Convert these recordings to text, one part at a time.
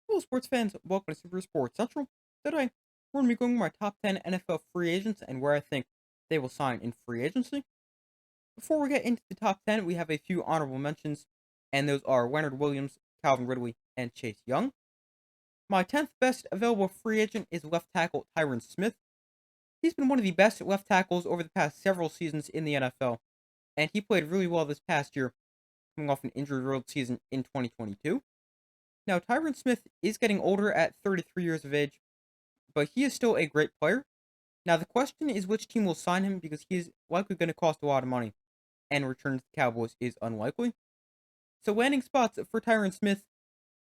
Hello, sports fans. Welcome to Super Sports Central. Today, we're going to be going over my top 10 NFL free agents and where I think they will sign in free agency. Before we get into the top 10, we have a few honorable mentions, and those are Leonard Williams, Calvin Ridley, and Chase Young. My 10th best available free agent is left tackle Tyron Smith. He's been one of the best left tackles over the past several seasons in the NFL, and he played really well this past year, coming off an injury-riddled season in 2022. Now, Tyron Smith is getting older at 33 years of age, but he is still a great player. Now, the question is which team will sign him because he is likely going to cost a lot of money, and return to the Cowboys is unlikely. So, landing spots for Tyron Smith,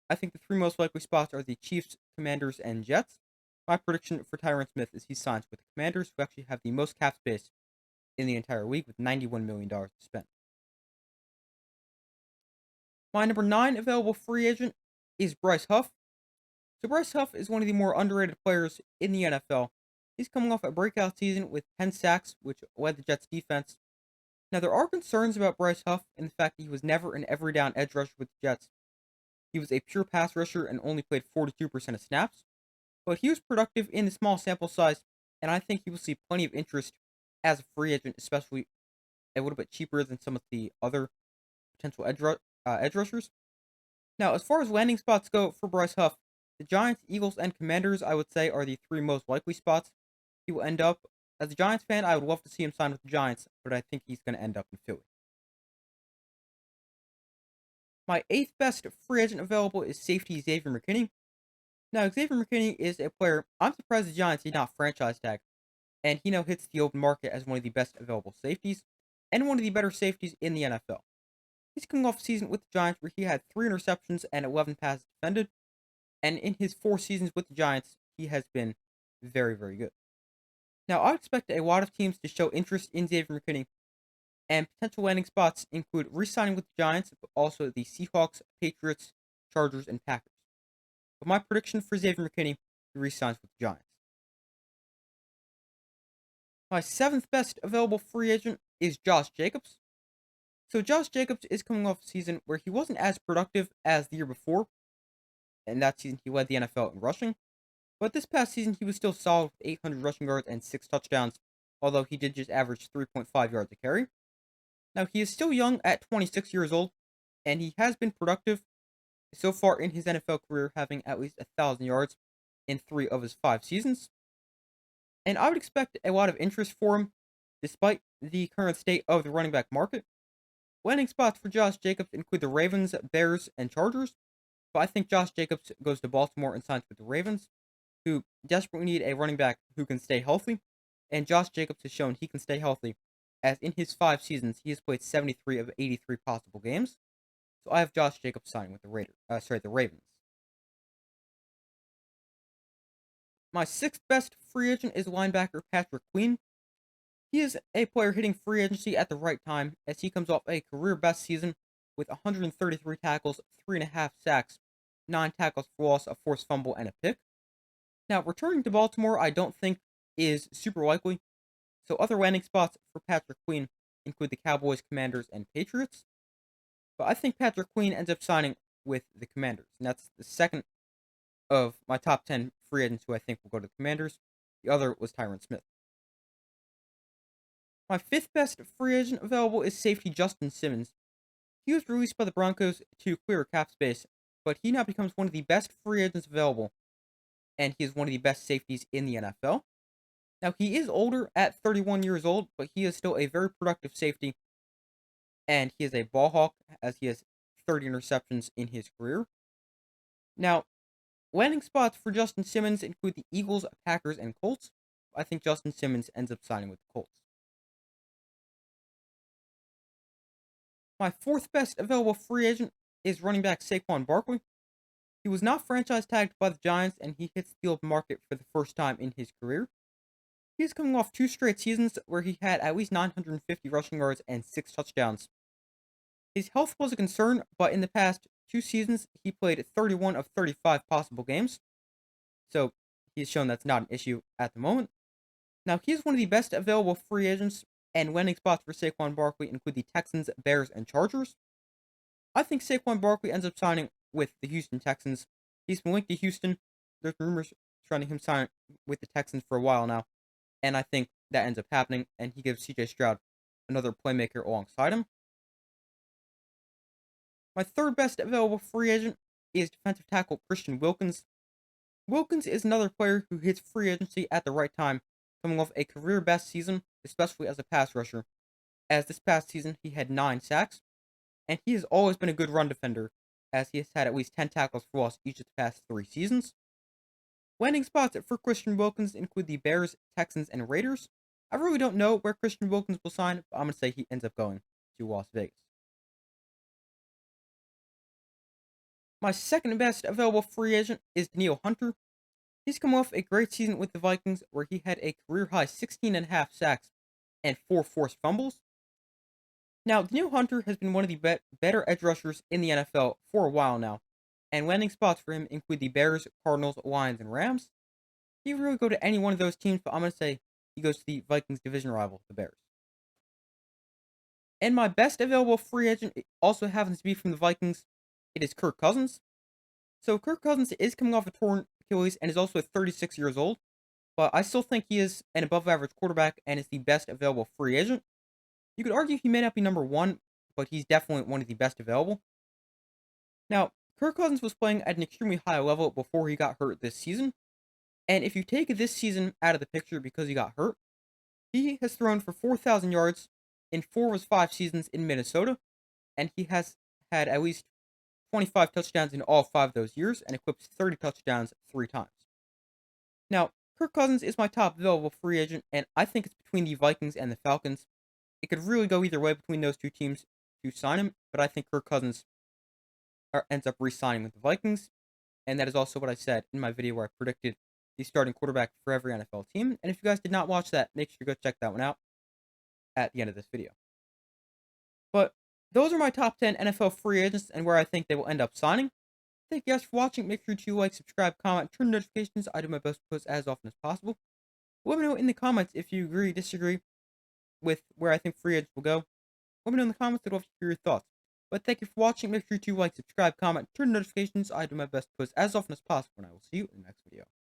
I think the three most likely spots are the Chiefs, Commanders, and Jets. My prediction for Tyron Smith is he signs with the Commanders, who actually have the most cap space in the entire league with $91 million to spend. My number 9 available free agent is Bryce Huff. So Bryce Huff is one of the more underrated players in the NFL. He's coming off a breakout season with 10 sacks, which led the Jets defense. Now, there are concerns about Bryce Huff and the fact that he was never an every down edge rusher with the Jets. He was a pure pass rusher and only played 42% of snaps, but he was productive in the small sample size, and I think he will see plenty of interest as a free agent, especially a little bit cheaper than some of the other potential edge rushers. Now, as far as landing spots go for Bryce Huff, the Giants, Eagles, and Commanders, I would say, are the three most likely spots he will end up. As a Giants fan, I would love to see him sign with the Giants, but I think he's going to end up in Philly. My eighth best free agent available is safety Xavier McKinney. Now, Xavier McKinney is a player I'm surprised the Giants did not franchise tag, and he now hits the open market as one of the best available safeties and one of the better safeties in the NFL. He's coming off a season with the Giants where he had 3 interceptions and 11 passes defended, and in his 4 seasons with the Giants, he has been very, very good. Now, I expect a lot of teams to show interest in Xavier McKinney, and potential landing spots include re-signing with the Giants, but also the Seahawks, Patriots, Chargers, and Packers. But my prediction for Xavier McKinney, he re-signs with the Giants. My seventh best available free agent is Josh Jacobs. So Josh Jacobs is coming off a season where he wasn't as productive as the year before, and that season he led the NFL in rushing. But this past season, he was still solid with 800 rushing yards and 6 touchdowns, although he did just average 3.5 yards a carry. Now, he is still young at 26 years old, and he has been productive so far in his NFL career, having at least 1,000 yards in 3 of his 5 seasons. And I would expect a lot of interest for him, despite the current state of the running back market. Landing spots for Josh Jacobs include the Ravens, Bears, and Chargers, but I think Josh Jacobs goes to Baltimore and signs with the Ravens, who desperately need a running back who can stay healthy, and Josh Jacobs has shown he can stay healthy, as in his 5 seasons he has played 73 of 83 possible games. So I have Josh Jacobs signing with the Ravens. My sixth best free agent is linebacker Patrick Queen. He is a player hitting free agency at the right time, as he comes off a career best season with 133 tackles, 3.5 sacks, 9 tackles for loss, a forced fumble, and a pick. Now, returning to Baltimore, I don't think is super likely. So other landing spots for Patrick Queen include the Cowboys, Commanders, and Patriots. But I think Patrick Queen ends up signing with the Commanders, and that's the second of my top 10 free agents who I think will go to the Commanders. The other was Tyron Smith. My fifth best free agent available is safety Justin Simmons. He was released by the Broncos to clear cap space, but he now becomes one of the best free agents available, and he is one of the best safeties in the NFL. Now, he is older at 31 years old, but he is still a very productive safety, and he is a ball hawk as he has 30 interceptions in his career. Now, landing spots for Justin Simmons include the Eagles, Packers, and Colts. I think Justin Simmons ends up signing with the Colts. My fourth best available free agent is running back Saquon Barkley. He was not franchise tagged by the Giants, and he hits the open market for the first time in his career. He's coming off 2 straight seasons where he had at least 950 rushing yards and 6 touchdowns. His health was a concern, but in the past 2 seasons, he played 31 of 35 possible games. So he's shown that's not an issue at the moment. Now, he's one of the best available free agents, and landing spots for Saquon Barkley include the Texans, Bears, and Chargers. I think Saquon Barkley ends up signing with the Houston Texans. He's been linked to Houston. There's rumors surrounding him signing with the Texans for a while now, and I think that ends up happening, and he gives CJ Stroud another playmaker alongside him. My third best available free agent is defensive tackle Christian Wilkins. Wilkins is another player who hits free agency at the right time, coming off a career best season, especially as a pass rusher. As this past season, he had 9 sacks, and he has always been a good run defender, as he has had at least 10 tackles for loss each of the past 3 seasons. Landing spots for Christian Wilkins include the Bears, Texans, and Raiders. I really don't know where Christian Wilkins will sign, but I'm going to say he ends up going to Las Vegas. My second best available free agent is Danielle Hunter. He's come off a great season with the Vikings, where he had a career high 16.5 sacks and 4 forced fumbles. Now, Danielle Hunter has been one of the better edge rushers in the NFL for a while now, and landing spots for him include the Bears, Cardinals, Lions, and Rams. He could really go to any one of those teams, but I'm going to say he goes to the Vikings division rival, the Bears. And my best available free agent also happens to be from the Vikings. It is Kirk Cousins. So Kirk Cousins is coming off a torn Achilles and is also 36 years old, but I still think he is an above average quarterback and is the best available free agent. You could argue he may not be number 1, but he's definitely one of the best available. Now, Kirk Cousins was playing at an extremely high level before he got hurt this season, and if you take this season out of the picture because he got hurt, he has thrown for 4,000 yards in 4 of his 5 seasons in Minnesota, and he has had at least 25 touchdowns in all 5 of those years and eclipsed 30 touchdowns 3 times. Now, Kirk Cousins is my top available free agent, and I think it's between the Vikings and the Falcons. It could really go either way between those 2 teams to sign him, but I think Kirk Cousins ends up re-signing with the Vikings, and that is also what I said in my video where I predicted the starting quarterback for every NFL team. And if you guys did not watch that, make sure to go check that one out at the end of this video. But those are my top 10 NFL free agents and where I think they will end up signing. Thank you guys for watching. Make sure to like, subscribe, comment, turn notifications. I do my best to post as often as possible. Let me know in the comments if you agree, disagree with where I think free agents will go. Let me know in the comments. I'd love to hear your thoughts. But thank you for watching. Make sure to like, subscribe, comment, turn notifications. I do my best to post as often as possible, and I will see you in the next video.